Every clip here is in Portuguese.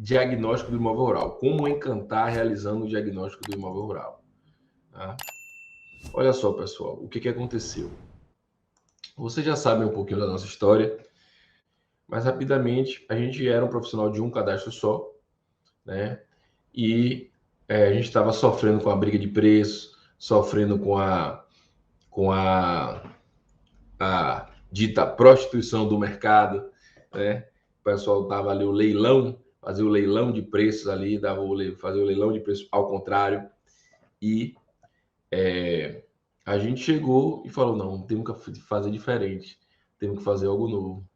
diagnóstico do imóvel rural. Como encantar realizando o diagnóstico do imóvel rural. Tá? Olha só, pessoal, o que aconteceu. Vocês já sabem um pouquinho da nossa história, mas rapidamente, a gente era um profissional de um cadastro só, né? E a gente estava sofrendo com a briga de preço, sofrendo com a dita prostituição do mercado, né? O pessoal dava ali o leilão, fazia o leilão de preços ali, fazia o leilão de preços ao contrário, e a gente chegou e falou, não, temos que fazer diferente, temos que fazer algo novo,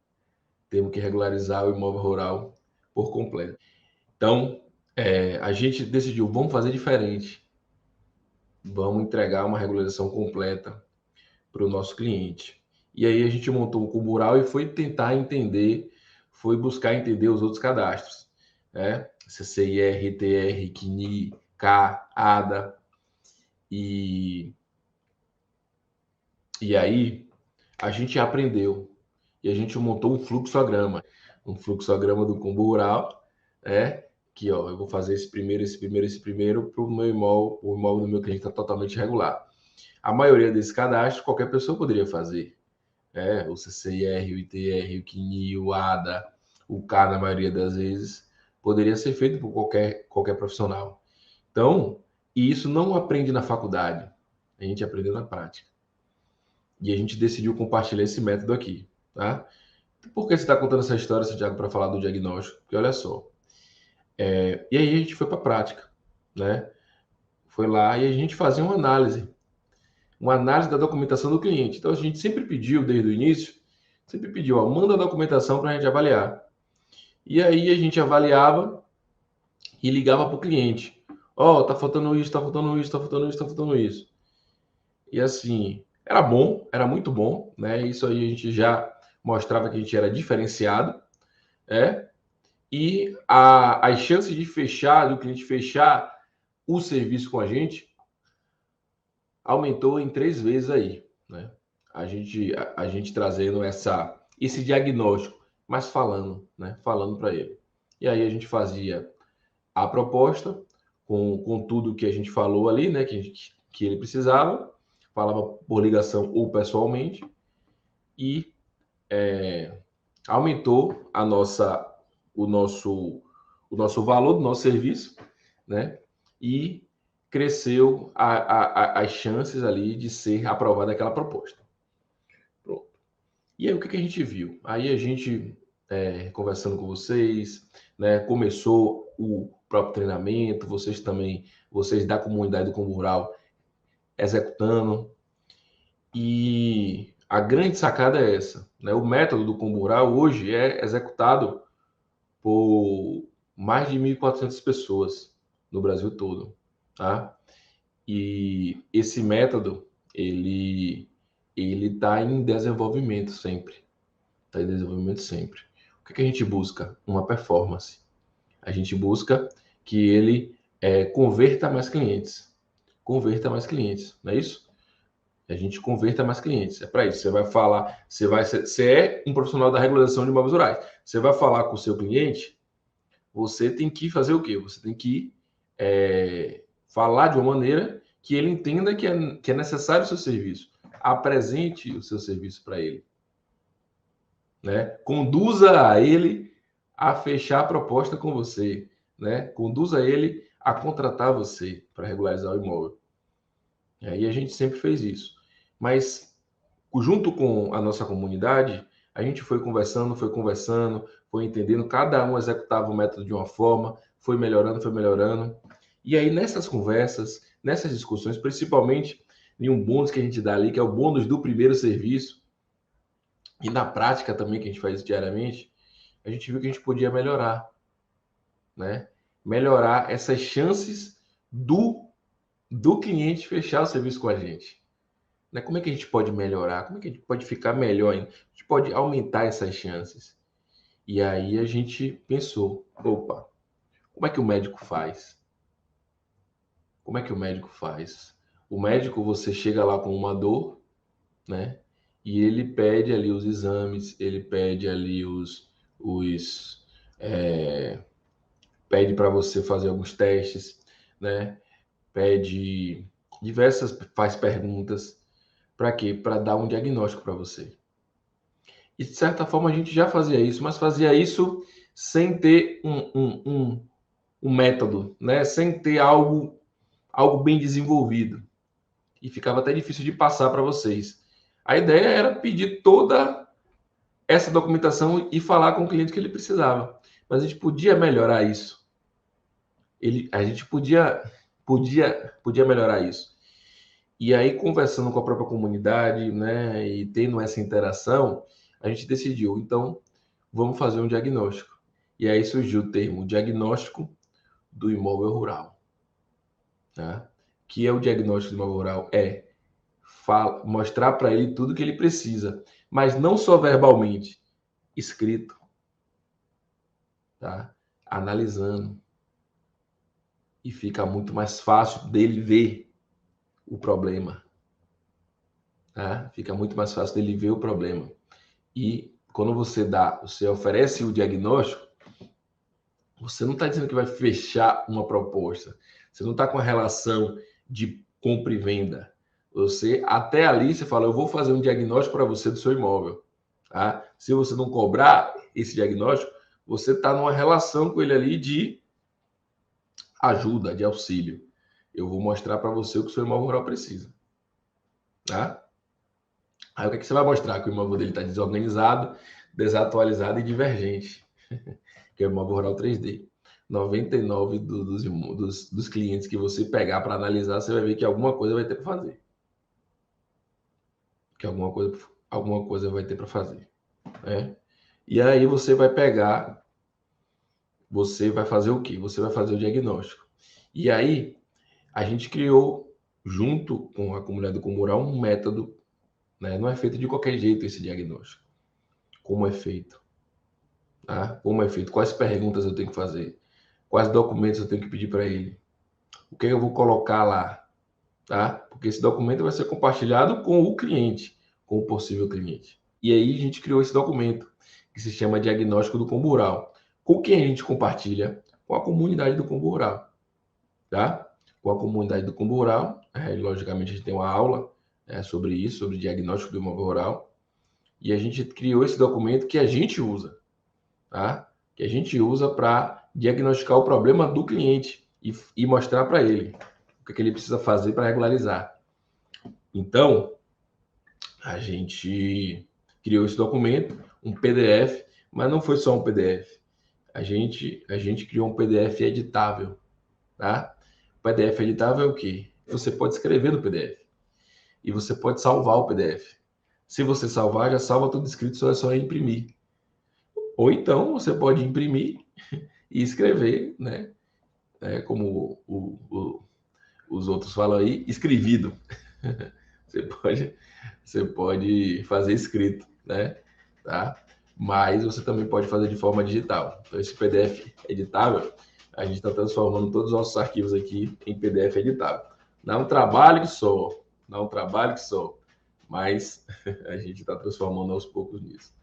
temos que regularizar o imóvel rural por completo. Então, a gente decidiu, vamos fazer diferente, vamos entregar uma regularização completa para o nosso cliente. E aí a gente montou um Kumbural e foi tentar entender, foi buscar entender os outros cadastros, né? CCIR, TR, CNI, K, ADA. E aí a gente aprendeu e a gente montou um fluxograma do Kumbural, né? Que ó, eu vou fazer esse primeiro para o meu imóvel, o imóvel do meu cliente está totalmente regular. A maioria desses cadastros qualquer pessoa poderia fazer. O CCIR, o ITR, o CNI, o ADA, o K, na maioria das vezes, poderia ser feito por qualquer profissional. Então, e isso não aprende na faculdade, a gente aprendeu na prática. E a gente decidiu compartilhar esse método aqui, tá? Por que você está contando essa história, Santiago, para falar do diagnóstico? Porque olha só, e aí a gente foi para a prática, né? Foi lá e a gente fazia uma análise da documentação do cliente. Então a gente sempre pediu, desde o início, sempre pediu, ó, manda a documentação para a gente avaliar. E aí a gente avaliava e ligava para o cliente. Ó, tá faltando isso, tá faltando isso, tá faltando isso, tá faltando isso. E assim, era bom, era muito bom, né? Isso aí a gente já mostrava que a gente era diferenciado, né? E as chances de fechar, do cliente fechar o serviço com a gente, aumentou em 3 vezes aí, né? A gente trazendo esse diagnóstico, mas falando, né? Falando para ele. E aí a gente fazia a proposta com tudo que a gente falou ali, né? Que ele precisava, falava por ligação ou pessoalmente e aumentou o nosso, o nosso valor do nosso serviço, né? E cresceu as chances ali de ser aprovada aquela proposta. Pronto. E aí o que a gente viu? Aí a gente, conversando com vocês, né, começou o próprio treinamento, vocês da comunidade do Combo Rural executando. E a grande sacada é essa, né? O método do Combo Rural hoje é executado por mais de 1.400 pessoas no Brasil todo, tá? E esse método, ele está em desenvolvimento sempre. Está em desenvolvimento sempre. O que a gente busca? Uma performance. A gente busca que ele converta mais clientes. Converta mais clientes, não é isso? A gente converta mais clientes. É para isso. Você vai falar, você é um profissional da regularização de imóveis rurais. Você vai falar com o seu cliente, você tem que fazer o quê? Você tem que falar de uma maneira que ele entenda que é necessário o seu serviço. Apresente o seu serviço para ele. Né? Conduza a ele a fechar a proposta com você. Né? Conduza ele a contratar você para regularizar o imóvel. E aí a gente sempre fez isso. Mas, junto com a nossa comunidade, a gente foi entendendo, cada um executava o método de uma forma, foi melhorando, foi melhorando. E aí, nessas conversas, nessas discussões, principalmente em um bônus que a gente dá ali, que é o bônus do primeiro serviço, e na prática também, que a gente faz isso diariamente, a gente viu que a gente podia melhorar, né? Melhorar essas chances do cliente fechar o serviço com a gente. Né? Como é que a gente pode melhorar? Como é que a gente pode ficar melhor ainda? A gente pode aumentar essas chances. E aí a gente pensou, opa, como é que o médico faz? Como é que o médico faz? O médico, você chega lá com uma dor, né? E ele pede ali os exames, ele pede ali os, é, pede para você fazer alguns testes, né? Pede faz perguntas. Para quê? Para dar um diagnóstico para você. E de certa forma a gente já fazia isso, mas fazia isso sem ter um método, né? Sem ter algo bem desenvolvido. E ficava até difícil de passar para vocês. A ideia era pedir toda essa documentação e falar com o cliente que ele precisava. Mas a gente podia melhorar isso. A gente podia melhorar isso. E aí, conversando com a própria comunidade, né, e tendo essa interação, a gente decidiu, então, vamos fazer um diagnóstico. E aí surgiu o termo diagnóstico do imóvel rural. Tá? Que é o diagnóstico do imóvel rural? Mostrar para ele tudo que ele precisa, mas não só verbalmente, escrito, tá? Analisando. E fica muito mais fácil dele ver o problema. Tá? Fica muito mais fácil dele ver o problema. E quando você oferece o diagnóstico, você não está dizendo que vai fechar uma proposta. Você não está com a relação de compra e venda. Você, até ali, você fala, eu vou fazer um diagnóstico para você do seu imóvel. Tá? Se você não cobrar esse diagnóstico, você está numa relação com ele ali de ajuda, de auxílio. Eu vou mostrar para você o que o seu imóvel rural precisa. Tá? Aí o que, é que você vai mostrar? Que o imóvel dele está desorganizado, desatualizado e divergente. Que é o imóvel rural 3D. 99 dos clientes que você pegar para analisar, você vai ver que alguma coisa vai ter para fazer. Que alguma coisa vai ter para fazer. Né? E aí você vai pegar, você vai fazer o quê? Você vai fazer o diagnóstico. E aí a gente criou, junto com a comunidade do Comural, um método. Né? Não é feito de qualquer jeito esse diagnóstico. Como é feito? Tá? Como é feito? Quais perguntas eu tenho que fazer? Quais documentos eu tenho que pedir para ele? O que eu vou colocar lá? Tá? Porque esse documento vai ser compartilhado com o cliente, com o possível cliente. E aí a gente criou esse documento, que se chama Diagnóstico do Combo Rural. Com quem a gente compartilha? Com a comunidade do Combo Rural. Tá? Com a comunidade do Combo Rural. Logicamente a gente tem uma aula sobre isso, sobre diagnóstico do imóvel rural. E a gente criou esse documento que a gente usa. Tá? Que a gente usa para diagnosticar o problema do cliente e mostrar para ele o que ele precisa fazer para regularizar. Então, a gente criou esse documento, um PDF, mas não foi só um PDF. A gente criou um PDF editável. Tá? O PDF editável é o quê? Você pode escrever no PDF e você pode salvar o PDF. Se você salvar, já salva tudo escrito, só é só imprimir. Ou então você pode imprimir e escrever, né? Como os outros falam aí, escrevido. Você pode fazer escrito, né? Tá? Mas você também pode fazer de forma digital. Então, esse PDF editável, a gente está transformando todos os nossos arquivos aqui em PDF editável. Dá um trabalho que só, mas a gente está transformando aos poucos nisso.